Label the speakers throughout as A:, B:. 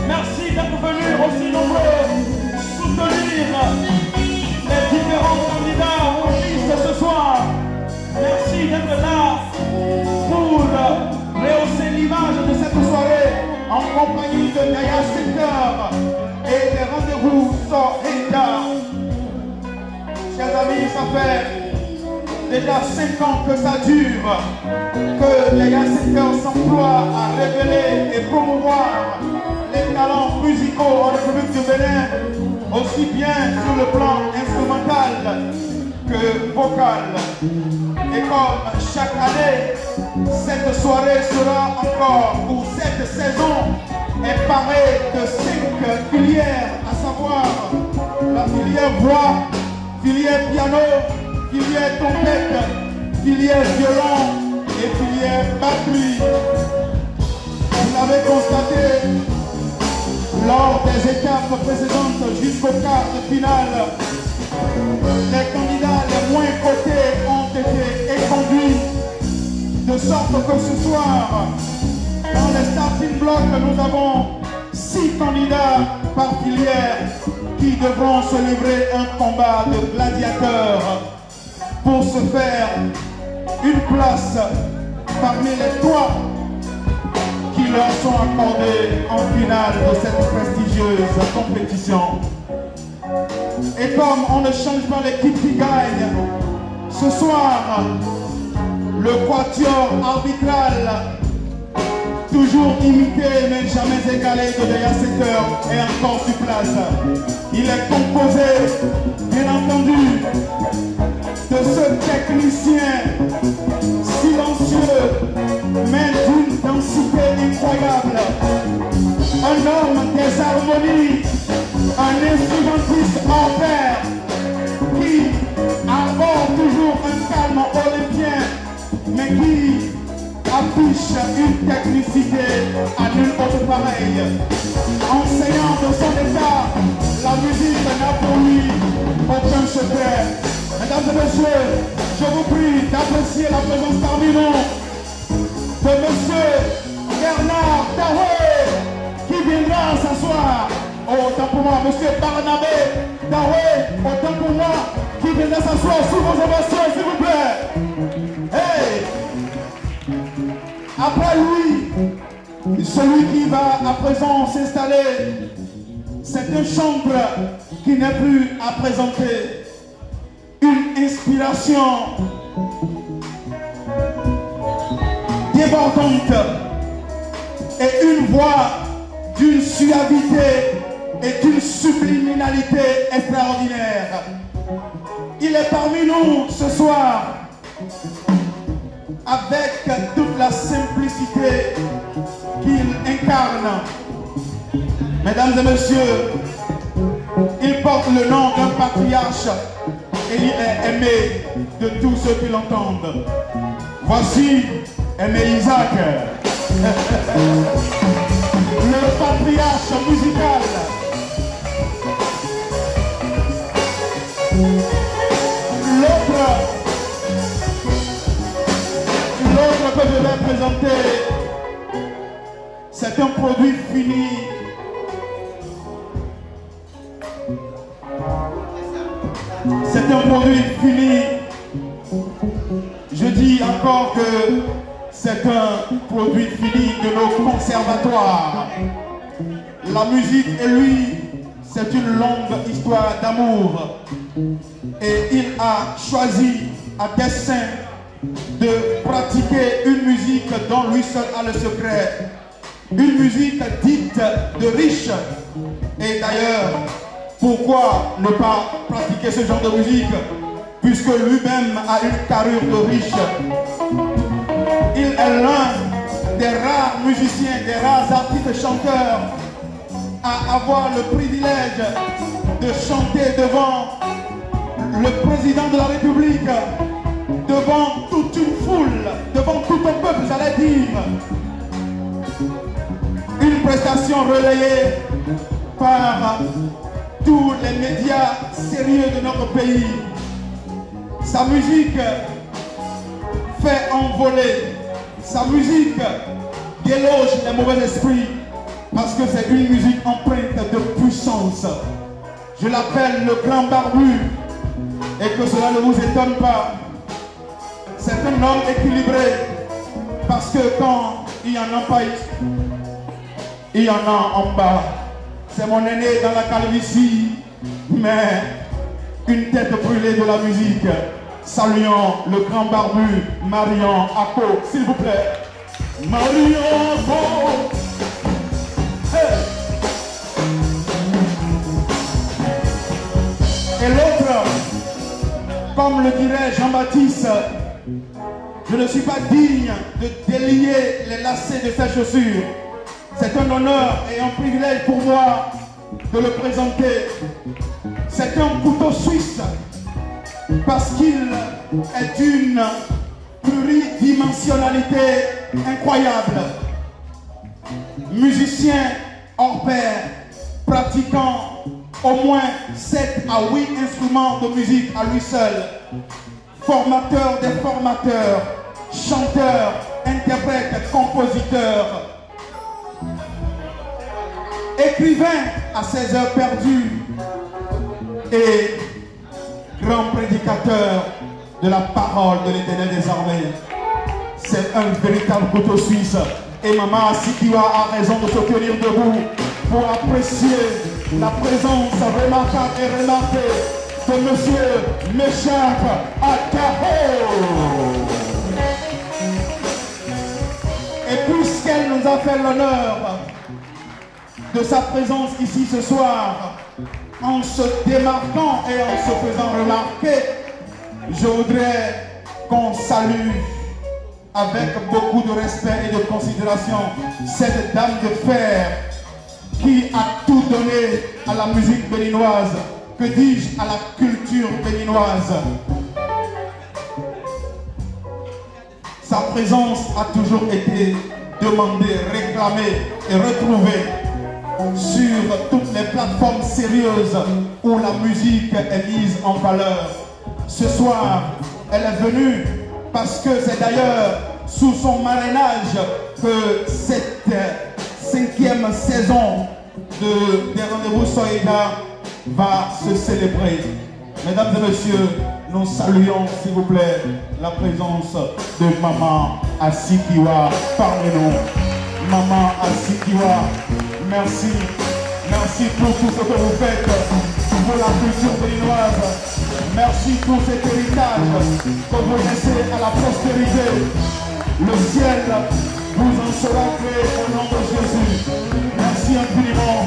A: Merci d'être venus aussi nombreux soutenir les différents candidats en liste ce soir. Merci d'être là pour rehausser l'image de cette soirée en compagnie de Gaïa Secteur et des rendez-vous Sohenda. Chers amis, ça fait déjà 5 ans que ça dure, que Gaïa Secteur s'emploie à révéler et promouvoir les talents musicaux en République du Bénin, aussi bien sur le plan instrumental que vocal. Et comme chaque année, cette soirée sera encore, pour cette saison, est parée de 5 filières, à savoir la filière voix, filière piano, filière trompette, filière violon et filière batterie. Vous l'avez constaté lors des étapes précédentes jusqu'au quart de finale, les candidats les moins cotés ont été éconduits, de sorte que ce soir, dans les starting blocks, nous avons 6 candidats par filière qui devront se livrer un combat de gladiateurs pour se faire une place parmi les 3 qui leur sont accordés en finale de cette prestigieuse compétition. Et comme on ne change pas l'équipe qui gagne, ce soir, le quatuor arbitral, toujours imité mais jamais égalé de Gaïa Secteur, est encore sur place. Il est composé, bien entendu, de ce technicien silencieux, mais d'une densité incroyable. Un homme des harmonies, un instrumentiste hors pair, qui arbore toujours un calme olympien, mais qui affiche une technicité à nulle autre pareille. Enseignant de son état, la musique n'a pour lui aucun secret. Mesdames et messieurs, je vous prie d'apprécier la présence parmi nous de monsieur Bernard Dahoué, qui viendra s'asseoir. Autant pour moi, monsieur Barnabé Dahoué, autant pour moi, qui viendra s'asseoir sous vos ovations, s'il vous plaît. Hey! Après lui, celui qui va à présent s'installer, c'est un chantre qui n'est plus à présenter. Une inspiration débordante et une voix d'une suavité et d'une subliminalité extraordinaire. Il est parmi nous ce soir avec toute la simplicité qu'il incarne. Mesdames et messieurs, il porte le nom d'un patriarche et il est aimé de tous ceux qui l'entendent. Voici Aimé Isaac, le patriarche musical. L'autre que je vais présenter, c'est un produit fini. C'est un produit fini. Je dis encore que c'est un produit fini de nos conservatoires. La musique et lui, c'est une longue histoire d'amour. Et il a choisi à dessein de pratiquer une musique dont lui seul a le secret. Une musique dite de riche. Et d'ailleurs, pourquoi ne pas pratiquer ce genre de musique, puisque lui-même a une carrure de riche. Il est l'un des rares musiciens, des rares artistes chanteurs à avoir le privilège de chanter devant le président de la République, devant toute une foule, devant tout un peuple, j'allais dire. Une prestation relayée par tous les médias sérieux de notre pays. Sa musique fait envoler. Sa musique déloge les mauvais esprits. Parce que c'est une musique empreinte de puissance. Je l'appelle le grand barbu, et que cela ne vous étonne pas. C'est un homme équilibré, parce que quand il y en a pas ici, il y en a en bas. C'est mon aîné dans la calvitie, mais une tête brûlée de la musique. Saluons le grand barbu Marion Ako, s'il vous plaît. Marion Ako. Hey. Et l'autre, comme le dirait Jean-Baptiste, je ne suis pas digne de délier les lacets de sa chaussure. C'est un honneur et un privilège pour moi de le présenter. C'est un couteau suisse parce qu'il est d'une pluridimensionnalité incroyable. Musicien hors pair, pratiquant au moins 7 à 8 instruments de musique à lui seul, formateur des formateurs, chanteur, interprète, compositeur, écrivain à ses heures perdues et grand prédicateur de la parole de l'Éternel des armées. C'est un véritable couteau suisse. Et Maman Sikiwa a raison de se tenir debout pour apprécier la présence remarquable et remarquée de Monsieur Meshach Akaho. Et puisqu'elle nous a fait l'honneur de sa présence ici ce soir, en se démarquant et en se faisant remarquer, je voudrais qu'on salue avec beaucoup de respect et de considération cette dame de fer qui a tout donné à la musique béninoise, que dis-je, à la culture béninoise. Sa présence a toujours été demandée, réclamée et retrouvée sur toutes les plateformes sérieuses où la musique est mise en valeur. Ce soir, elle est venue parce que c'est d'ailleurs sous son marrainage que cette 5e saison des Rendez-vous Soïda va se célébrer. Mesdames et messieurs, nous saluons s'il vous plaît la présence de Maman Asikiwa parmi nous. Maman Asikiwa, merci. Merci pour tout ce que vous faites pour la culture béninoise. Merci pour cet héritage que vous laissez à la postérité. Le ciel vous en sera créé au nom de Jésus. Merci infiniment.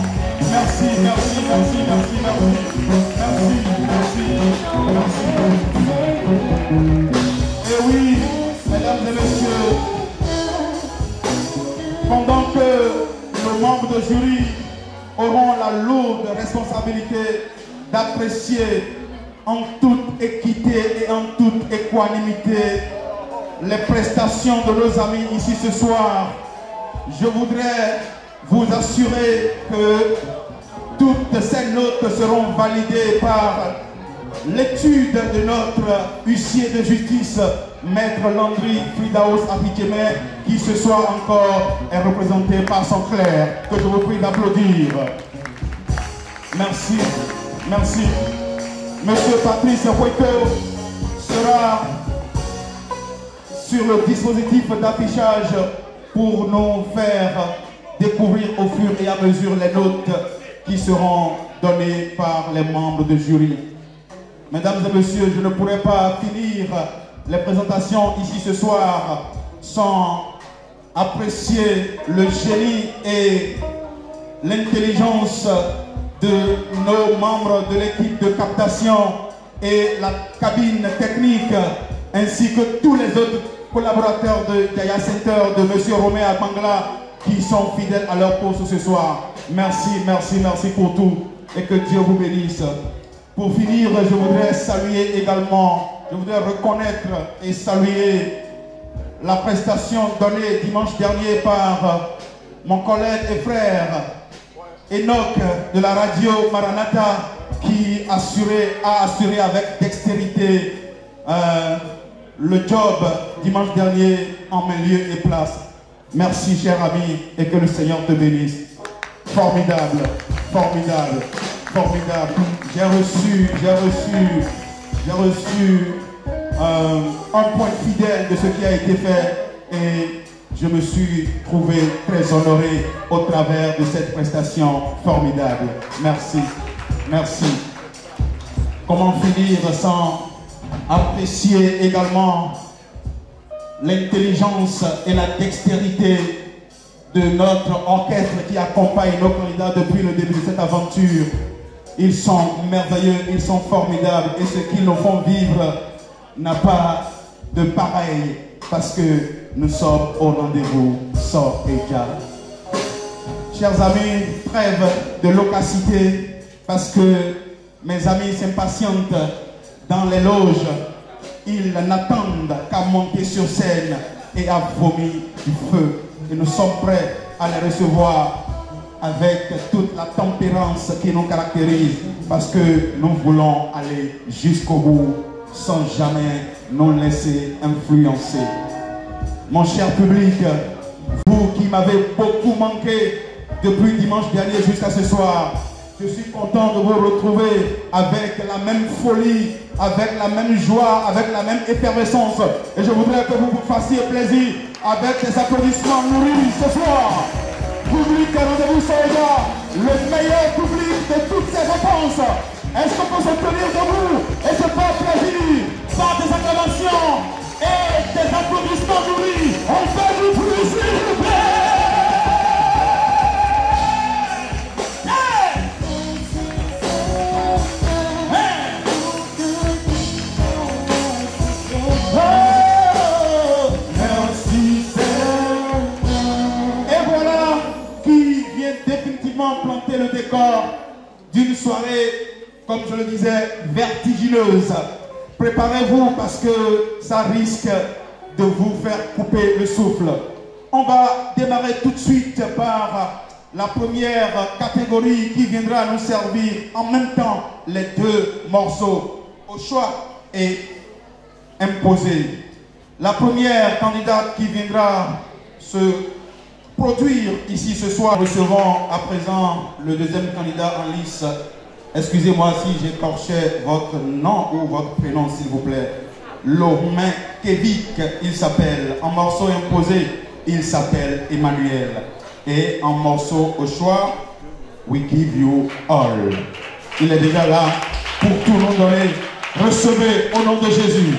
A: Merci, merci, merci, merci, merci. Merci, merci, merci. Et oui, mesdames et messieurs, pendant que nos membres de jury auront la lourde responsabilité d'apprécier en toute équité et en toute équanimité les prestations de nos amis ici ce soir, je voudrais vous assurer que toutes ces notes seront validées par l'étude de notre huissier de justice, Maître Landry Fridaos Apikeme, qui ce soir encore est représenté par son clerc, que je vous prie d'applaudir. Merci, merci. Monsieur Patrice Hueco sera sur le dispositif d'affichage pour nous faire découvrir au fur et à mesure les notes qui seront données par les membres du jury. Mesdames et messieurs, je ne pourrais pas finir les présentations ici ce soir sans apprécier le génie et l'intelligence de nos membres de l'équipe de captation et la cabine technique, ainsi que tous les autres collaborateurs de Yaya Center, de M. Romain Akmangla, qui sont fidèles à leur poste ce soir. Merci, merci, merci pour tout et que Dieu vous bénisse. Pour finir, je voudrais saluer également, je voudrais reconnaître et saluer la prestation donnée dimanche dernier par mon collègue et frère Enoch de la radio Maranatha, qui a assuré avec dextérité le job dimanche dernier en main, lieu et place. Merci cher ami et que le Seigneur te bénisse. Formidable, formidable, formidable. J'ai reçu un point fidèle de ce qui a été fait et je me suis trouvé très honoré au travers de cette prestation formidable. Merci, merci. Comment finir sans apprécier également l'intelligence et la dextérité de notre orchestre qui accompagne nos candidats depuis le début de cette aventure. Ils sont merveilleux, ils sont formidables et ce qu'ils nous font vivre n'a pas de pareil parce que nous sommes au rendez-vous Sor et Jah. Chers amis, trêve de loquacité parce que mes amis s'impatientent dans les loges. Ils n'attendent qu'à monter sur scène et à vomir du feu. Et nous sommes prêts à les recevoir avec toute la tempérance qui nous caractérise parce que nous voulons aller jusqu'au bout sans jamais nous laisser influencer. Mon cher public, vous qui m'avez beaucoup manqué depuis dimanche dernier jusqu'à ce soir, je suis content de vous retrouver avec la même folie, avec la même joie, avec la même effervescence. Et je voudrais que vous vous fassiez plaisir avec des applaudissements nourris ce soir. Public à rendez-vous Sor et Jah, le meilleur public de toutes ces réponses. Est-ce qu'on peut se tenir debout et se faire plaisir par des acclamations et des applaudissements nourris? On fait du bruit, s'il vous plaît. Planter le décor d'une soirée, comme je le disais, vertigineuse. Préparez-vous parce que ça risque de vous faire couper le souffle. On va démarrer tout de suite par la première catégorie qui viendra nous servir en même temps les deux morceaux au choix et imposé. La première candidate qui viendra se produire ici ce soir. Recevons à présent le deuxième candidat en lice. Excusez-moi si j'écorchais votre nom ou votre prénom, s'il vous plaît. Lomain Kevik, il s'appelle. En morceau imposé, il s'appelle Emmanuel. Et en morceau au choix, We Give You All. Il est déjà là pour tout nous donner. Recevez au nom de Jésus.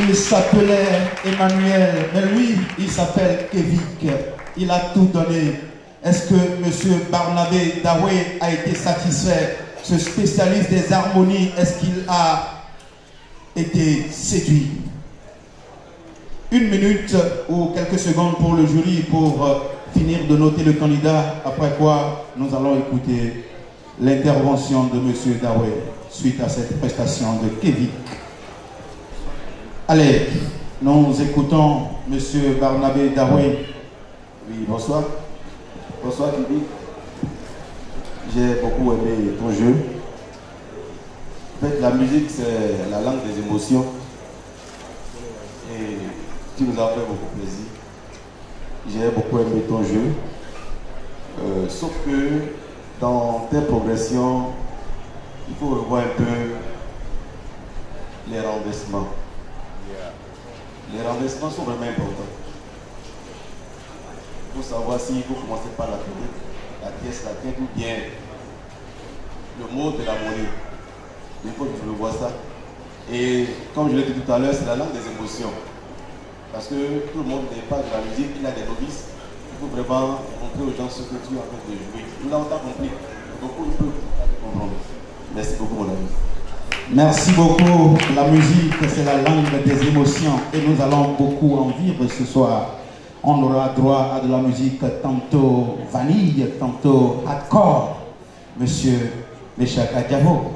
A: Il s'appelait Emmanuel, mais lui, il s'appelle Kevic. Il a tout donné. Est-ce que M. Barnabé Dawé a été satisfait? Ce spécialiste des harmonies, est-ce qu'il a été séduit? 1 minute ou quelques secondes pour le jury pour finir de noter le candidat, après quoi nous allons écouter l'intervention de M. Dawé suite à cette prestation de Kevic. Allez, nous écoutons M. Barnabé Dawé.
B: Oui, bonsoir. Bonsoir Kevic. J'ai beaucoup aimé ton jeu. En fait, la musique, c'est la langue des émotions. Et tu nous as fait beaucoup plaisir. J'ai beaucoup aimé ton jeu. Sauf que dans tes progressions, il faut revoir un peu les renversements. Les renversements sont vraiment importants. Il faut savoir s'il faut commencer par la tonique, la pièce, la tête ou bien le mot de l'harmonie. Il faut que je le vois ça. Et comme je l'ai dit tout à l'heure, c'est la langue des émotions. Parce que tout le monde n'est pas de la musique, il a des novices. Il faut vraiment montrer aux gens ce que tu es en train de jouer. Nous l'avons pas compris. Beaucoup ne peuvent pas comprendre. Merci beaucoup mon ami.
A: Merci beaucoup. La musique, c'est la langue des émotions et nous allons beaucoup en vivre ce soir. On aura droit à de la musique tantôt vanille, tantôt hardcore. Monsieur Meshak Adjamo.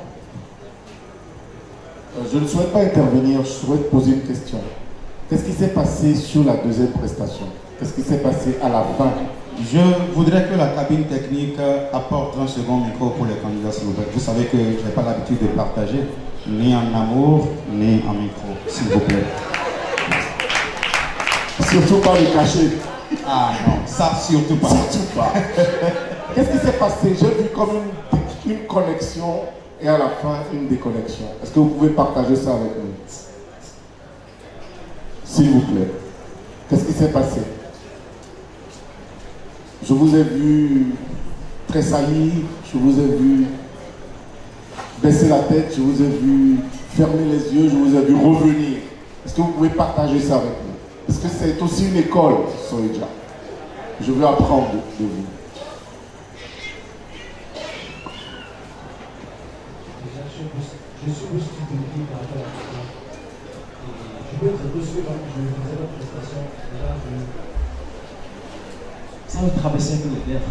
C: Je ne souhaite pas intervenir, je souhaite poser une question. Qu'est-ce qui s'est passé sur la deuxième prestation? Qu'est-ce qui s'est passé à la fin?
A: Je voudrais que la cabine technique apporte un second micro pour les candidats, s'il vous plaît. Vous savez que je n'ai pas l'habitude de partager, ni en amour, ni en micro, s'il vous plaît.
C: Surtout pas le cacher.
A: Ah non, ça surtout pas.
C: Surtout pas. Qu'est-ce qui s'est passé? J'ai vu comme une connexion et à la fin une déconnexion. Est-ce que vous pouvez partager ça avec nous? S'il vous plaît. Qu'est-ce qui s'est passé? Je vous ai vu tressaillir, je vous ai vu baisser la tête, je vous ai vu fermer les yeux, je vous ai vu revenir. Est-ce que vous pouvez partager ça avec nous? Parce que c'est aussi une école, Soïdja. Je veux apprendre de vous.
D: Je suis plus stupéfié par rapport à ça. Je peux être reçu quand je faisais la prestation. Là, ça me traversait un peu les lèvres.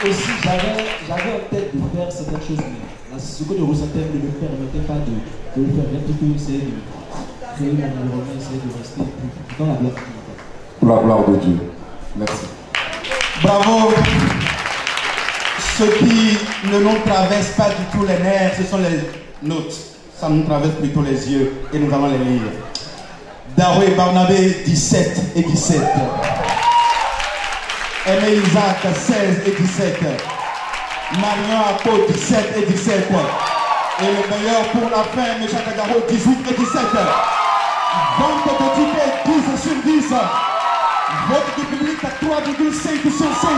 D: Aussi, j'avais en tête de faire certaines choses, mais ce que je ressentais ne me permettait pas de le faire. J'ai plutôt essayé de créer mon environnement, essayer de rester dans la blague.
C: Pour la gloire de Dieu. Merci.
E: Bravo. Ce qui ne nous traverse pas du tout les nerfs, ce sont les notes. Ça nous traverse plutôt les yeux et nous allons les lire. Darwin Barnabé, 17 et 17. Aimé Isaac, 16 et 17. Marion Apo, 17 et 17. Et le meilleur pour la fin, Mécha Kagaro, 18 et 17. Vente de tickets, 12 sur 10. Vote du public à 3,5 sur 5.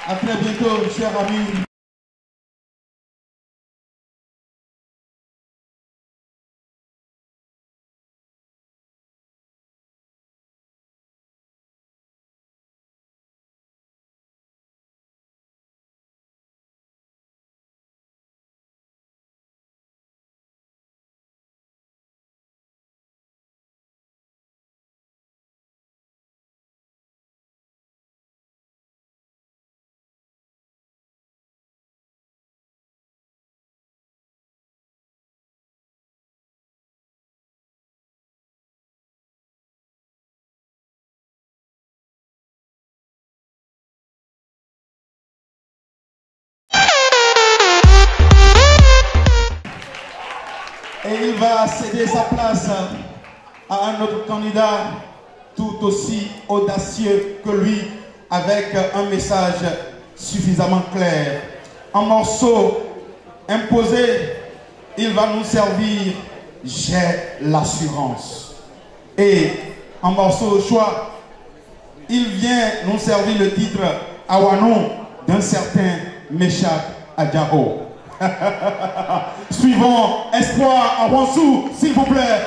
E: À très bientôt, chers amis. Et il va céder sa place à un autre candidat tout aussi audacieux que lui, avec un message suffisamment clair. Un morceau imposé, il va nous servir « J'ai l'assurance ». Et un morceau au choix, il vient nous servir le titre « Awanon » d'un certain Meshach Adjao. Suivons Espoir à Wansou, s'il vous plaît.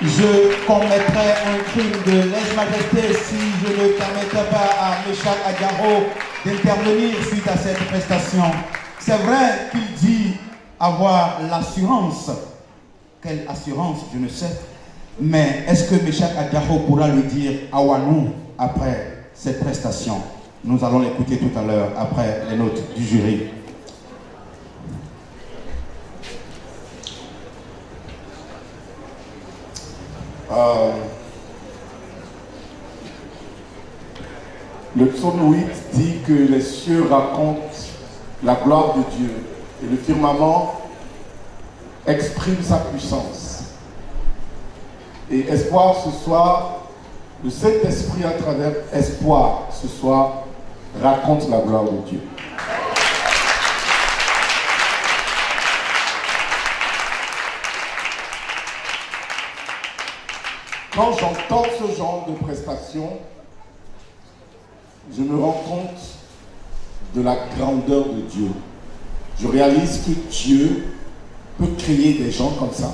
E: Je commettrais un crime de lèse-majesté si je ne permettais pas à Meshach Adjaro d'intervenir suite à cette prestation. C'est vrai qu'il dit avoir l'assurance. Quelle assurance, je ne sais. Mais est-ce que Meshach Adjaro pourra lui dire Awanou après cette prestation? Nous allons l'écouter tout à l'heure après les notes du jury.
C: Le psaume 8 dit que les cieux racontent la gloire de Dieu et le firmament exprime sa puissance. Et espoir ce soir, le Saint-Esprit à travers espoir ce soir raconte la gloire de Dieu. Quand j'entends ce genre de prestation, je me rends compte de la grandeur de Dieu. Je réalise que Dieu peut créer des gens comme ça,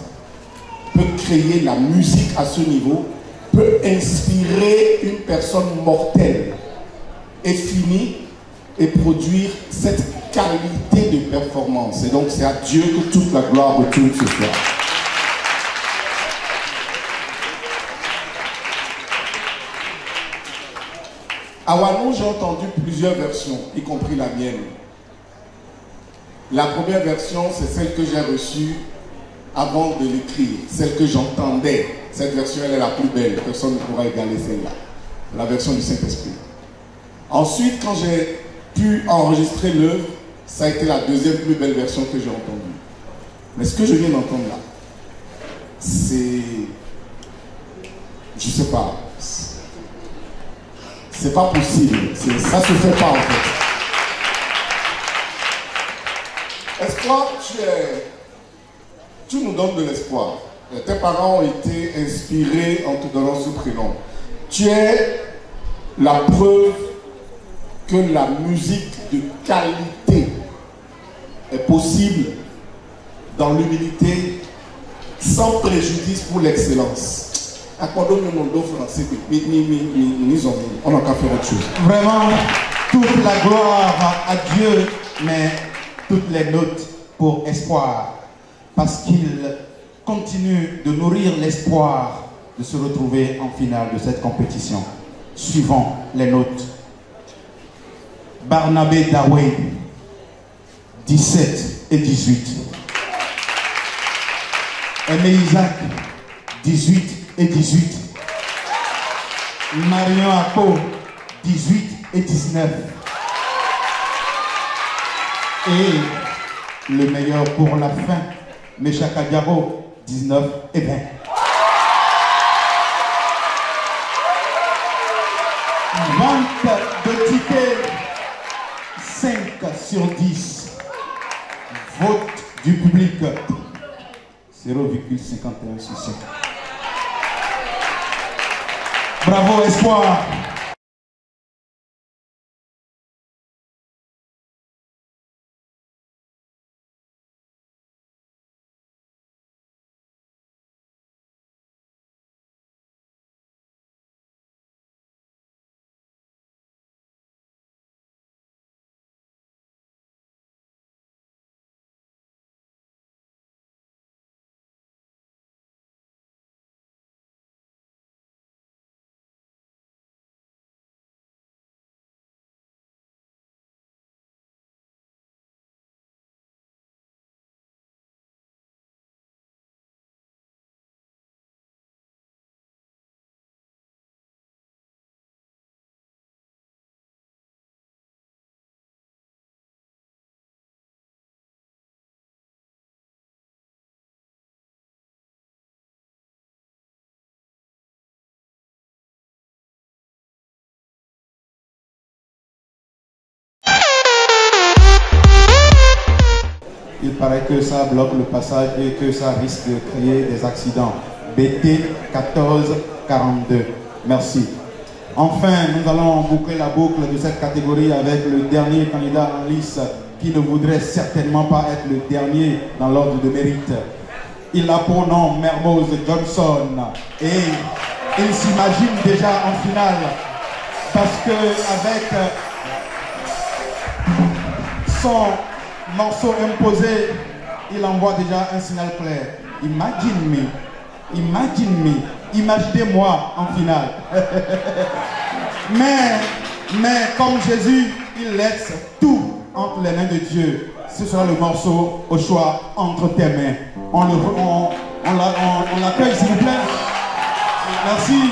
C: peut créer la musique à ce niveau, peut inspirer une personne mortelle et finie et produire cette qualité de performance. Et donc c'est à Dieu que toute la gloire retourne ce soir. À Wanou, j'ai entendu plusieurs versions, y compris la mienne. La première version, c'est celle que j'ai reçue avant de l'écrire, celle que j'entendais. Cette version, elle est la plus belle, personne ne pourra égaler celle-là. La version du Saint-Esprit. Ensuite, quand j'ai pu enregistrer l'œuvre, ça a été la deuxième plus belle version que j'ai entendue. Mais ce que je viens d'entendre là, c'est... je sais pas. C'est pas possible. Ça se fait pas en fait. Espoir, tu nous donnes de l'espoir. Tes parents ont été inspirés en te donnant ce prénom. Tu es la preuve que la musique de qualité est possible dans l'humilité, sans préjudice pour l'excellence. On n'a qu'à faire autre chose.
E: Vraiment, toute la gloire à Dieu, mais toutes les notes pour espoir. Parce qu'il continue de nourrir l'espoir de se retrouver en finale de cette compétition. Suivons les notes. Barnabé Dawei, 17 et 18. Aimé Isaac, 18 et 18. Marion Akpo, 18 et 19. Et le meilleur pour la fin, Meshach Adjaro, 19 et 20. 20 de tickets, 5 sur 10. Vote du public, 0,51 sur 5. Bravo, espoir. Il paraît que ça bloque le passage et que ça risque de créer des accidents. BT 1442. Merci. Enfin, nous allons boucler la boucle de cette catégorie avec le dernier candidat en lice qui ne voudrait certainement pas être le dernier dans l'ordre de mérite. Il a pour nom Mermoz Johnson. Et il s'imagine déjà en finale. Parce que avec son morceau imposé, il envoie déjà un signal clair. Imaginez-moi en finale. mais comme Jésus, il laisse tout entre les mains de Dieu. Ce sera le morceau au choix entre tes mains. On l'accueille s'il vous plaît. Merci.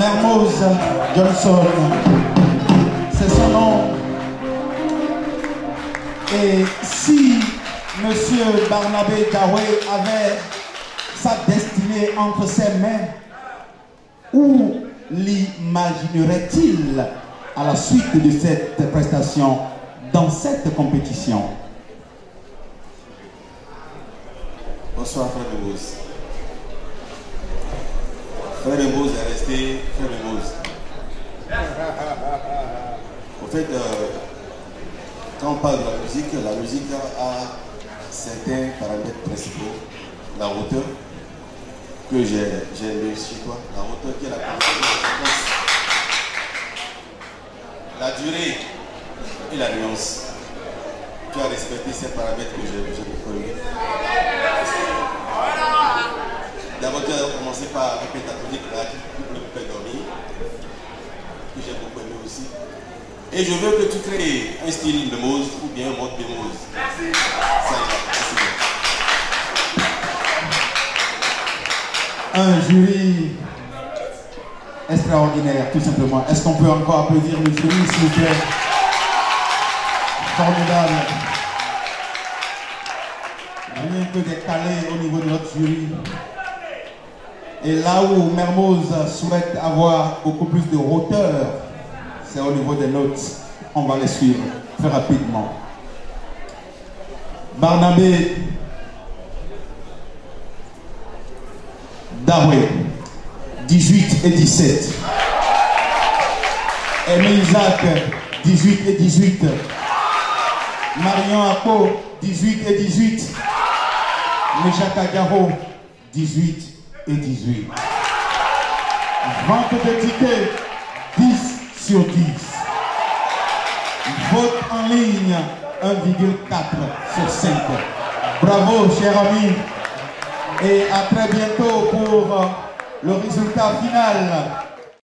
E: Mermoz Johnson, c'est son nom. Et si M. Barnabé Dawé avait sa destinée entre ses mains, où l'imaginerait-il à la suite de cette prestation dans cette compétition?
B: Bonsoir Frère Mermoz. Frère Mermoz est resté Frère Mermoz. En fait, quand on parle de la musique a certains paramètres principaux. La hauteur, que j'ai aimé chez toi, la hauteur qui est la conséquence, la durée et la nuance. Tu as respecté ces paramètres que j'ai beaucoup aimé. D'abord, tu as commencé par un pétatonique là qui ne peut pas dormir, que j'ai beaucoup aimé aussi. Et je veux que tu crées un style de Mermoz ou bien un mode de Mermoz. Merci. Ça y va.
E: Un jury extraordinaire, tout simplement. Est-ce qu'on peut encore applaudir le jury, s'il vous plaît? Formidable. Rien que des calés au niveau de notre jury. Et là où Mermoz souhaite avoir beaucoup plus de hauteur, c'est au niveau des notes. On va les suivre très rapidement. Barnabé Dawé, 18 et 17. Émile Jacques, 18 et 18. Marion Apo, 18 et 18. Meshaka Garo, 18 et 18. Vente de tickets, 10 sur 10. Vote en ligne, 1,4 sur 5. Bravo, chers amis. Et à très bientôt pour le résultat final